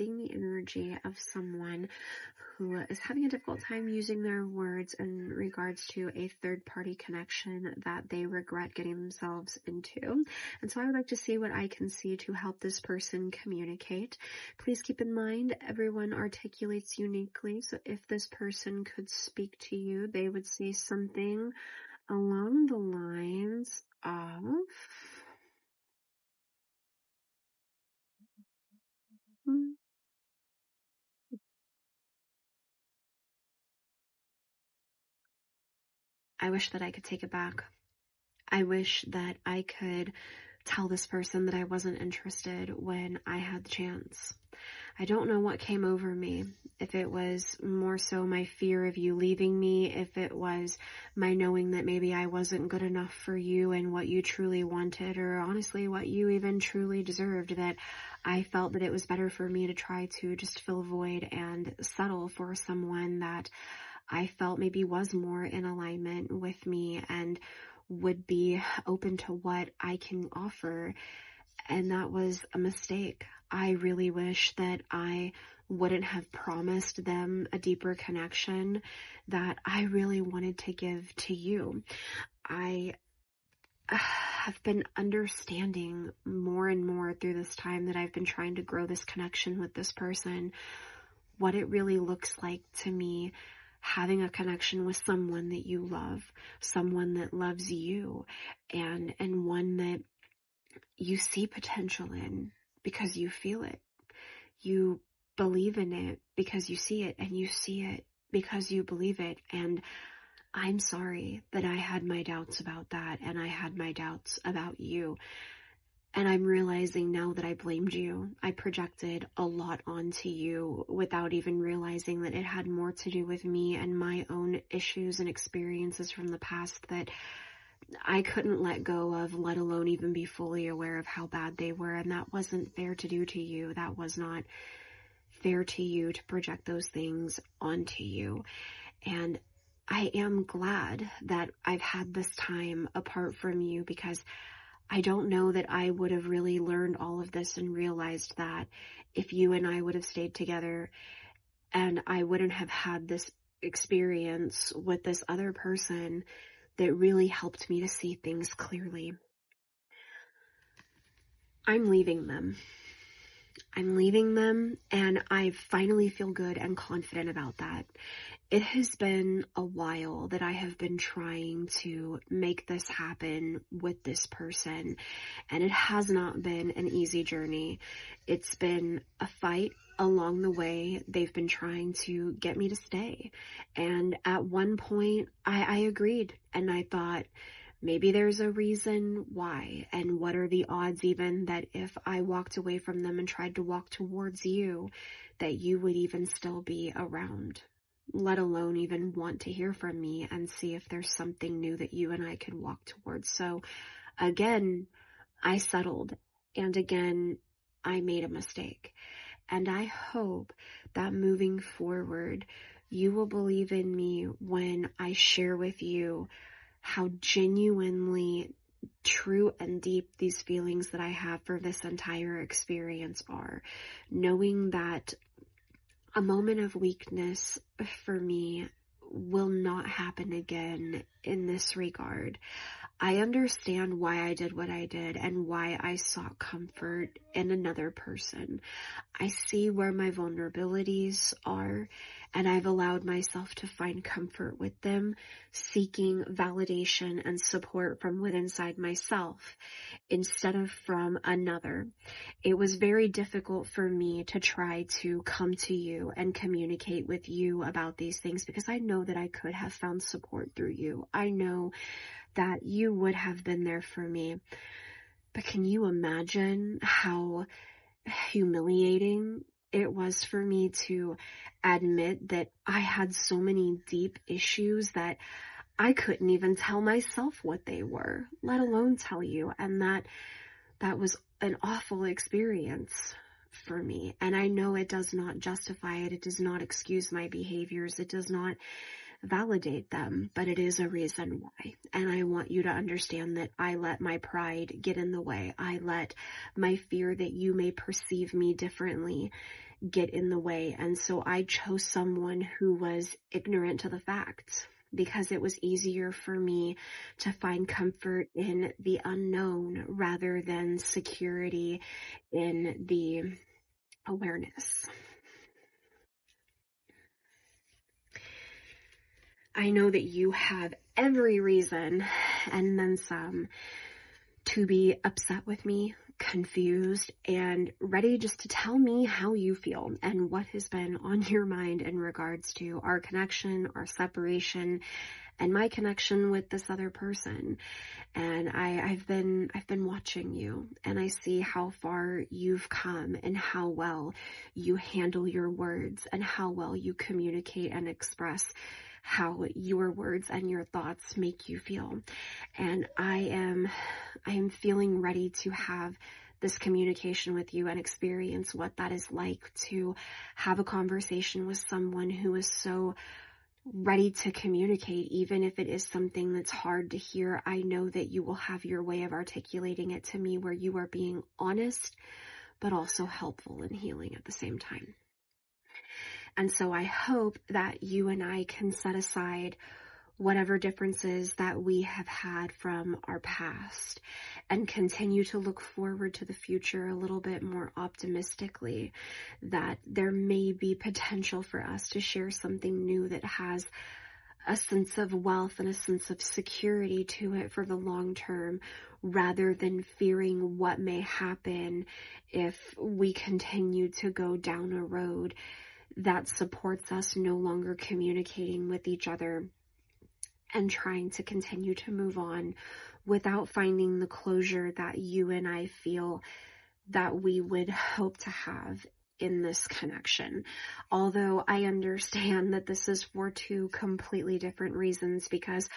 seeing the energy of someone who is having a difficult time using their words in regards to a third-party connection that they regret getting themselves into. And so I would like to see what I can see to help this person communicate. Please keep in mind, everyone articulates uniquely. So if this person could speak to you, they would say something along the lines of, I wish that I could take it back. I wish that I could tell this person that I wasn't interested when I had the chance. I don't know what came over me. If it was more so my fear of you leaving me, if it was my knowing that maybe I wasn't good enough for you and what you truly wanted, or honestly what you even truly deserved, that I felt that it was better for me to try to just fill a void and settle for someone that I felt maybe was more in alignment with me and would be open to what I can offer. And that was a mistake. I really wish that I wouldn't have promised them a deeper connection that I really wanted to give to you. I have been understanding more and more through this time that I've been trying to grow this connection with this person, what it really looks like to me having a connection with someone that you love, someone that loves you, and one that you see potential in because you feel it. You believe in it because you see it, and you see it because you believe it. And I'm sorry that I had my doubts about that, and I had my doubts about you. And I'm realizing now that I blamed you. I projected a lot onto you without even realizing that it had more to do with me and my own issues and experiences from the past that I couldn't let go of, let alone even be fully aware of how bad they were. And that wasn't fair to do to you. That was not fair to you to project those things onto you. And I am glad that I've had this time apart from you, because I don't know that I would have really learned all of this and realized that if you and I would have stayed together and I wouldn't have had this experience with this other person that really helped me to see things clearly. I'm leaving them. And I finally feel good and confident about that. It has been a while that I have been trying to make this happen with this person, and it has not been an easy journey. It's been a fight along the way. They've been trying to get me to stay. And at one point, I agreed, and I thought, maybe there's a reason why, and what are the odds even that if I walked away from them and tried to walk towards you, that you would even still be around, let alone even want to hear from me and see if there's something new that you and I could walk towards. So again, I settled, and again, I made a mistake. And I hope that moving forward, you will believe in me when I share with you how genuinely true and deep these feelings that I have for this entire experience are. Knowing that a moment of weakness for me will not happen again in this regard. I understand why I did what I did and why I sought comfort in another person. I see where my vulnerabilities are, and I've allowed myself to find comfort with them, seeking validation and support from within inside myself instead of from another. It was very difficult for me to try to come to you and communicate with you about these things, because I know that I could have found support through you. I know that you would have been there for me. But can you imagine how humiliating it was for me to admit that I had so many deep issues that I couldn't even tell myself what they were, let alone tell you, and that was an awful experience for me. And I know it does not justify it. It does not excuse my behaviors. It does not validate them, but it is a reason why. And I want you to understand that I let my pride get in the way. I let my fear that you may perceive me differently get in the way. And so I chose someone who was ignorant to the facts, because it was easier for me to find comfort in the unknown rather than security in the awareness. I know that you have every reason, and then some, to be upset with me, confused, and ready just to tell me how you feel and what has been on your mind in regards to our connection, our separation, and my connection with this other person. And I've been watching you, and I see how far you've come and how well you handle your words and how well you communicate and express how your words and your thoughts make you feel. And I am feeling ready to have this communication with you and experience what that is like to have a conversation with someone who is so ready to communicate, even if it is something that's hard to hear. I know that you will have your way of articulating it to me where you are being honest, but also helpful and healing at the same time. And so I hope that you and I can set aside whatever differences that we have had from our past and continue to look forward to the future a little bit more optimistically, that there may be potential for us to share something new that has a sense of wealth and a sense of security to it for the long term, rather than fearing what may happen if we continue to go down a road that supports us no longer communicating with each other and trying to continue to move on without finding the closure that you and I feel that we would hope to have in this connection. Although I understand that this is for two completely different reasons, because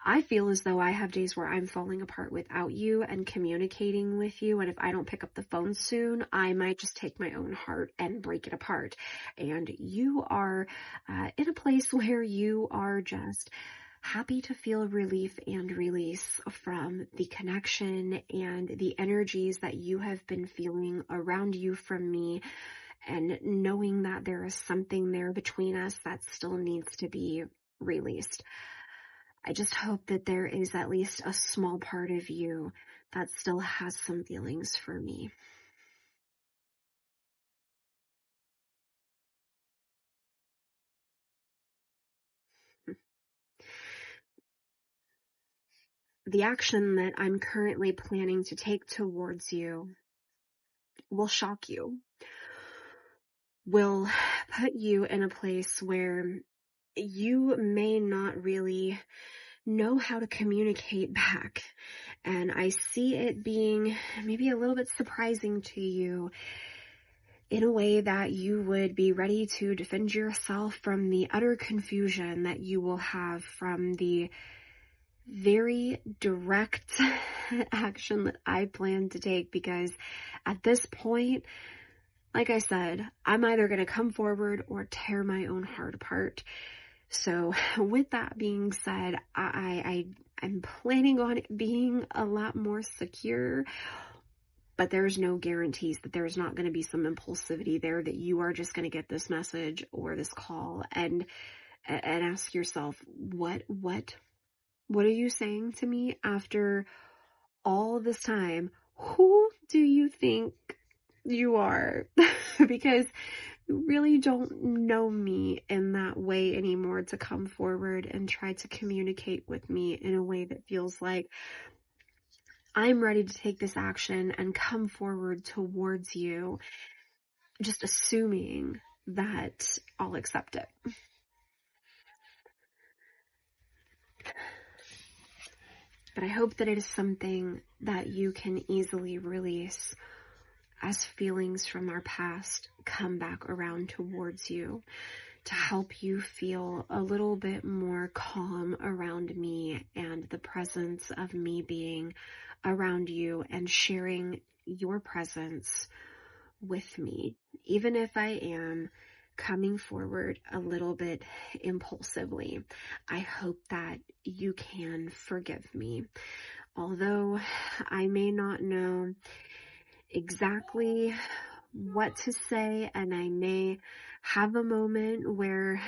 I feel as though I have days where I'm falling apart without you and communicating with you, and if I don't pick up the phone soon, I might just take my own heart and break it apart. And you are in a place where you are just happy to feel relief and release from the connection and the energies that you have been feeling around you from me, and knowing that there is something there between us that still needs to be released. I just hope that there is at least a small part of you that still has some feelings for me. The action that I'm currently planning to take towards you will shock you, will put you in a place where you may not really know how to communicate back. And I see it being maybe a little bit surprising to you, in a way that you would be ready to defend yourself from the utter confusion that you will have from the very direct action that I plan to take. Because at this point, like I said, I'm either going to come forward or tear my own heart apart. So with that being said, I'm planning on it being a lot more secure, but there's no guarantees that there's not going to be some impulsivity there, that you are just going to get this message or this call and ask yourself, what are you saying to me after all this time? Who do you think you are? Because you really don't know me in that way anymore to come forward and try to communicate with me in a way that feels like I'm ready to take this action and come forward towards you, just assuming that I'll accept it. But I hope that it is something that you can easily release as feelings from our past come back around towards you, to help you feel a little bit more calm around me and the presence of me being around you and sharing your presence with me, even if I am coming forward a little bit impulsively. I hope that you can forgive me. Although I may not know exactly what to say, and I may have a moment where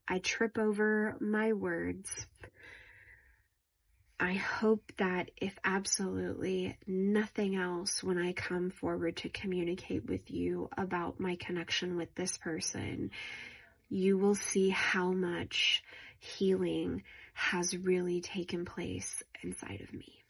I trip over my words. I hope that if absolutely nothing else, when I come forward to communicate with you about my connection with this person, you will see how much healing has really taken place inside of me.